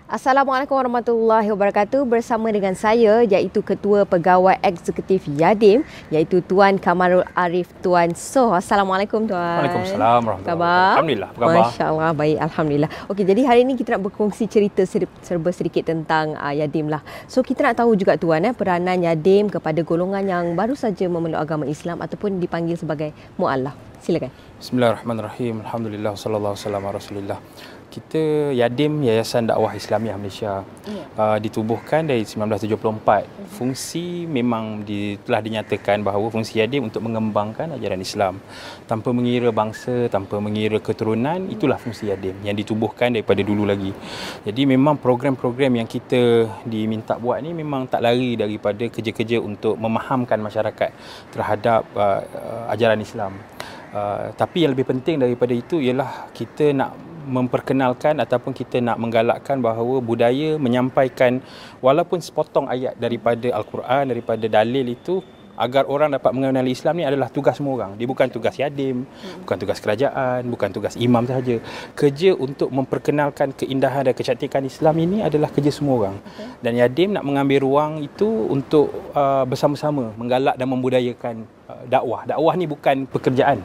Assalamualaikum warahmatullahi wabarakatuh. Bersama dengan saya iaitu Ketua Pegawai Eksekutif Yadim iaitu Tuan Kamarul Arif Tuan Soh. Assalamualaikum Tuan. Waalaikumsalam warahmatullahi wabarakatuh. Alhamdulillah, apa khabar? Masya-Allah baik, alhamdulillah. Okey, jadi hari ini kita nak berkongsi cerita serba sedikit tentang Yadim lah. So kita nak tahu juga Tuan peranan Yadim kepada golongan yang baru saja memeluk agama Islam ataupun dipanggil sebagai mualaf. Silakan. Bismillahirrahmanirrahim. Alhamdulillah sallallahu alaihi wasallam Rasulillah. Kita Yadim, Yayasan Dakwah Islamiah Malaysia, ditubuhkan dari 1974. Fungsi memang telah dinyatakan bahawa fungsi Yadim untuk mengembangkan ajaran Islam tanpa mengira bangsa, tanpa mengira keturunan. Itulah fungsi Yadim yang ditubuhkan daripada dulu lagi. Jadi memang program-program yang kita diminta buat ni memang tak lari daripada kerja-kerja untuk memahamkan masyarakat terhadap ajaran Islam. Tapi yang lebih penting daripada itu ialah kita nak memperkenalkan ataupun kita nak menggalakkan bahawa budaya menyampaikan walaupun sepotong ayat daripada Al-Quran, daripada dalil itu, agar orang dapat mengenali Islam ni adalah tugas semua orang. Dia bukan tugas Yadim, bukan tugas kerajaan, bukan tugas imam sahaja. Kerja untuk memperkenalkan keindahan dan kecantikan Islam ini adalah kerja semua orang. Dan Yadim nak mengambil ruang itu untuk bersama-sama menggalak dan membudayakan dakwah. Dakwah ni bukan pekerjaan.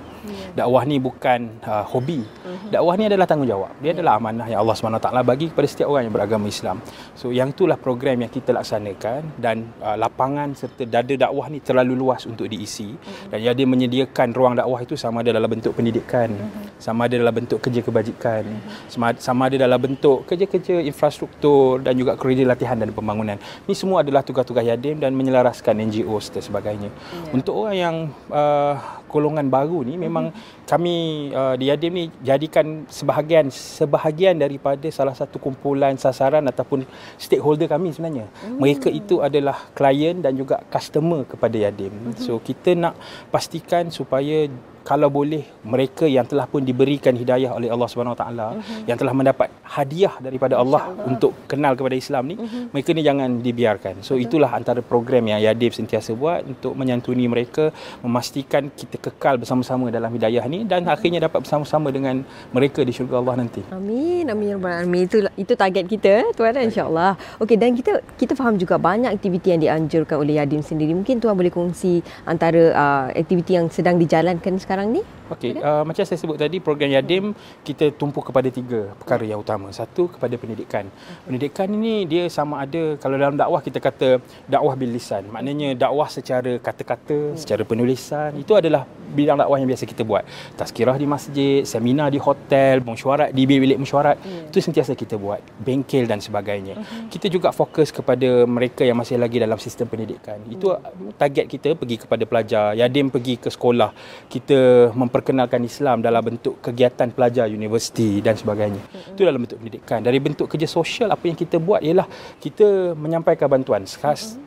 Dakwah ni bukan hobi. Dakwah ni adalah tanggungjawab. Dia adalah amanah yang Allah SWT bagi kepada setiap orang yang beragama Islam. So yang itulah program yang kita laksanakan, dan lapangan serta dada dakwah ni terlalu luas untuk diisi. Dan dia menyediakan ruang dakwah itu sama ada dalam bentuk pendidikan, sama ada dalam bentuk kerja kebajikan, sama ada dalam bentuk kerja-kerja infrastruktur dan juga kerja latihan dan pembangunan. Ini semua adalah tugas-tugas Yadim dan menyelaraskan NGO dan sebagainya. Untuk orang yang golongan baru ni, memang kami di Yadim ni jadikan sebahagian daripada salah satu kumpulan sasaran ataupun stakeholder kami sebenarnya. Mereka itu adalah klien dan juga customer kepada Yadim. So kita nak pastikan supaya kalau boleh mereka yang telah pun diberikan hidayah oleh Allah SWT, yang telah mendapat hadiah daripada Allah untuk kenal kepada Islam ni, mereka ni jangan dibiarkan. So itulah antara program yang Yadim sentiasa buat untuk menyantuni mereka, memastikan kita kekal bersama-sama dalam hidayah ni dan akhirnya dapat bersama-sama dengan mereka di syurga Allah nanti. Amin, amin ya rabbal alamin. Itu target kita Tuan, insya-Allah. Okey, dan kita faham juga banyak aktiviti yang dianjurkan oleh Yadim sendiri. Mungkin Tuan boleh kongsi antara aktiviti yang sedang dijalankan sekarang ni? Okey, macam saya sebut tadi, program Yadim kita tumpu kepada 3 perkara yang utama. Satu, kepada pendidikan. Pendidikan ini dia sama ada, kalau dalam dakwah kita kata dakwah bil lisan, maknanya dakwah secara kata-kata, secara penulisan. Itu adalah bidang dakwah yang biasa kita buat. Tazkirah di masjid, seminar di hotel, mesyuarat di bilik mesyuarat. Itu sentiasa kita buat. Bengkel dan sebagainya. Kita juga fokus kepada mereka yang masih lagi dalam sistem pendidikan. Itu target kita, pergi kepada pelajar. Yadim pergi ke sekolah. Kita memperkenalkan Islam dalam bentuk kegiatan pelajar universiti dan sebagainya. Itu dalam bentuk pendidikan. Dari bentuk kerja sosial, apa yang kita buat ialah kita menyampaikan bantuan.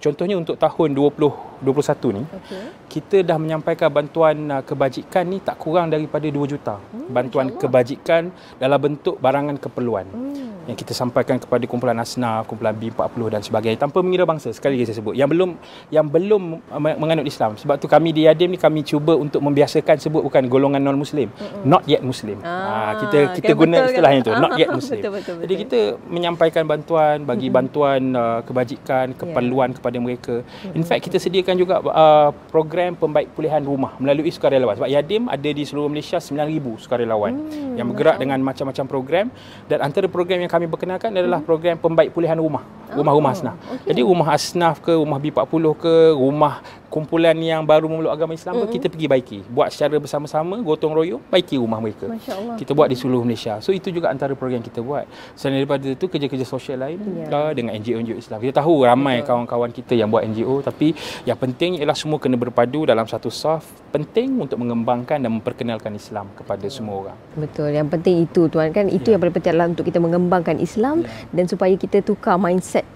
Contohnya untuk tahun 2021 ni, kita dah menyampaikan bantuan kebajikan ni tak kurang daripada 2 juta. Bantuan kebajikan dalam bentuk barangan keperluan yang kita sampaikan kepada kumpulan asnaf, kumpulan B40 dan sebagainya, tanpa mengira bangsa. Sekali lagi saya sebut, yang belum menganut Islam. Sebab tu kami di Yadim ni kami cuba untuk membiasakan sebut bukan golongan non muslim, not yet muslim. Kita guna istilahnya tu, not yet muslim. Betul. Jadi kita menyampaikan bantuan, bagi bantuan kebajikan, keperluan kepada mereka. In fact kita sediakan juga program pembaik pulihan rumah melalui sukarelawan. Sebab Yadim ada di seluruh Malaysia 9,000 sukarelawan yang bergerak dengan macam-macam program, dan antara program yang kami perkenalkan adalah program pembaik pulihan rumah. Rumah-rumah asnaf. Jadi rumah asnaf ke, rumah B40 ke, rumah kumpulan yang baru memeluk agama Islam ke, kita pergi baiki. Buat secara bersama-sama, gotong royong, baiki rumah mereka. Kita buat di seluruh Malaysia. So itu juga antara program kita buat. Selain daripada itu, kerja-kerja sosial lain dengan NGO-NGO Islam. Kita tahu ramai kawan-kawan kita yang buat NGO, tapi yang penting ialah semua kena berpadu dalam satu saf. Penting untuk mengembangkan dan memperkenalkan Islam kepada semua orang. Betul. Yang penting itu Tuan kan, itu yang paling penting adalah untuk kita mengembangkan Islam dan supaya kita tukar mindset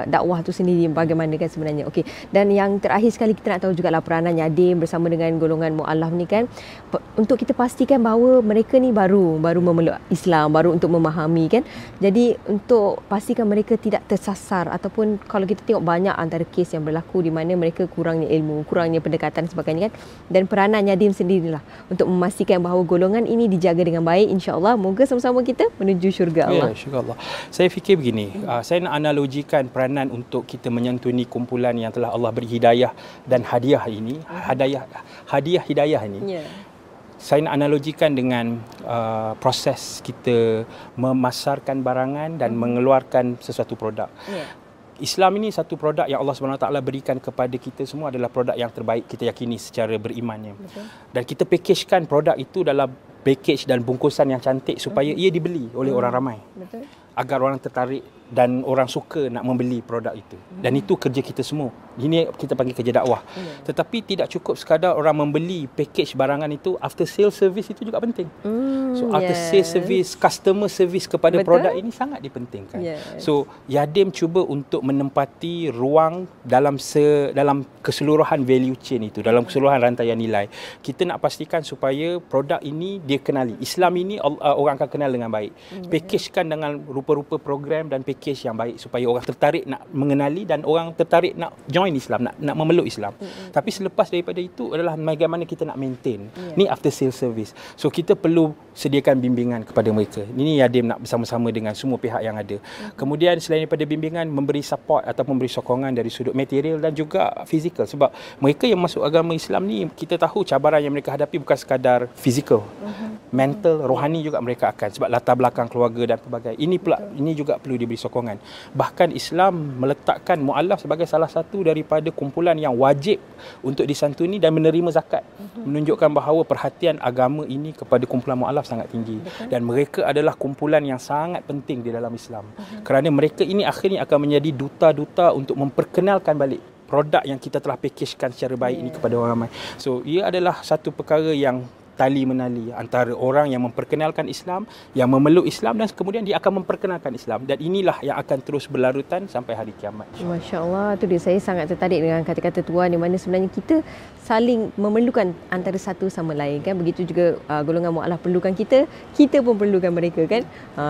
dakwah tu sendiri bagaimana kan sebenarnya. Okey. Dan yang terakhir sekali kita nak tahu jugalah peranan Yadim bersama dengan golongan mualaf ni kan, untuk kita pastikan bahawa mereka ni baru memeluk Islam, baru untuk memahami kan. Jadi untuk pastikan mereka tidak tersasar, ataupun kalau kita tengok banyak antara kes yang berlaku di mana mereka kurangnya ilmu, kurangnya pendekatan sebagainya kan. Dan peranan Yadim sendirilah untuk memastikan bahawa golongan ini dijaga dengan baik, insya-Allah. Moga sama-sama kita menuju syurga Allah. Ya, syurga Allah. Saya fikir begini, saya nak analogikan peranan untuk kita menyantuni kumpulan yang telah Allah beri hidayah dan hadiah ini, hadiah hidayah ini. Saya nak analogikan dengan proses kita memasarkan barangan dan mengeluarkan sesuatu produk. Islam ini satu produk yang Allah SWT berikan kepada kita semua, adalah produk yang terbaik kita yakini secara berimannya. Dan kita package-kan produk itu dalam package dan bungkusan yang cantik supaya ia dibeli oleh orang ramai. Agar orang tertarik dan orang suka nak membeli produk itu. Dan itu kerja kita semua. Ini kita panggil kerja dakwah. Tetapi tidak cukup sekadar orang membeli package barangan itu, after sale service itu juga penting. So after sale service, customer service kepada produk ini sangat dipentingkan. So Yadim cuba untuk menempati ruang dalam keseluruhan value chain itu, dalam keseluruhan rantaian nilai. Kita nak pastikan supaya produk ini dia kenali. Islam ini orang akan kenal dengan baik. Packagekan dengan rupa-rupa program dan package yang baik supaya orang tertarik nak mengenali dan orang tertarik nak join Islam, nak memeluk Islam. Tapi selepas daripada itu adalah bagaimana kita nak maintain. Ni after sale service. So kita perlu sediakan bimbingan kepada mereka. Ini Yadim nak bersama-sama dengan semua pihak yang ada. Kemudian selain daripada bimbingan, memberi support atau memberi sokongan dari sudut material dan juga fizikal. Sebab mereka yang masuk agama Islam ni, kita tahu cabaran yang mereka hadapi bukan sekadar fizikal. Mental, rohani juga mereka akan. Sebab latar belakang keluarga dan pelbagai. Ini juga perlu diberi sokongan. Bahkan Islam meletakkan mualaf sebagai salah satu daripada kumpulan yang wajib untuk disantuni dan menerima zakat. Menunjukkan bahawa perhatian agama ini kepada kumpulan mualaf sangat tinggi. Dan mereka adalah kumpulan yang sangat penting di dalam Islam. Kerana mereka ini akhirnya akan menjadi duta-duta untuk memperkenalkan balik produk yang kita telah packagekan secara baik ini kepada orang ramai. So ia adalah satu perkara yang tali menali antara orang yang memperkenalkan Islam, yang memeluk Islam, dan kemudian dia akan memperkenalkan Islam. Dan inilah yang akan terus berlarutan sampai hari kiamat. Masya Allah, tu dia, saya sangat tertarik dengan kata-kata Tuan di mana sebenarnya kita saling memerlukan antara satu sama lain kan. Begitu juga golongan mualaf perlukan kita pun perlukan mereka kan.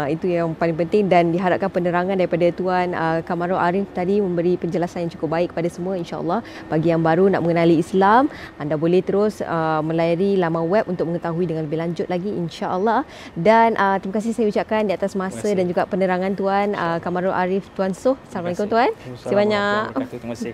Itu yang paling penting, dan diharapkan penerangan daripada Tuan Kamarul Arif tadi memberi penjelasan yang cukup baik kepada semua. InsyaAllah bagi yang baru nak mengenali Islam, anda boleh terus melayari laman web untuk mengetahui dengan lebih lanjut lagi, insya-Allah. Dan terima kasih saya ucapkan di atas masa dan juga penerangan Tuan Kamarul Arif Tuan Soh. Assalamualaikum Tuan. Terima kasih banyak. Terima kasih.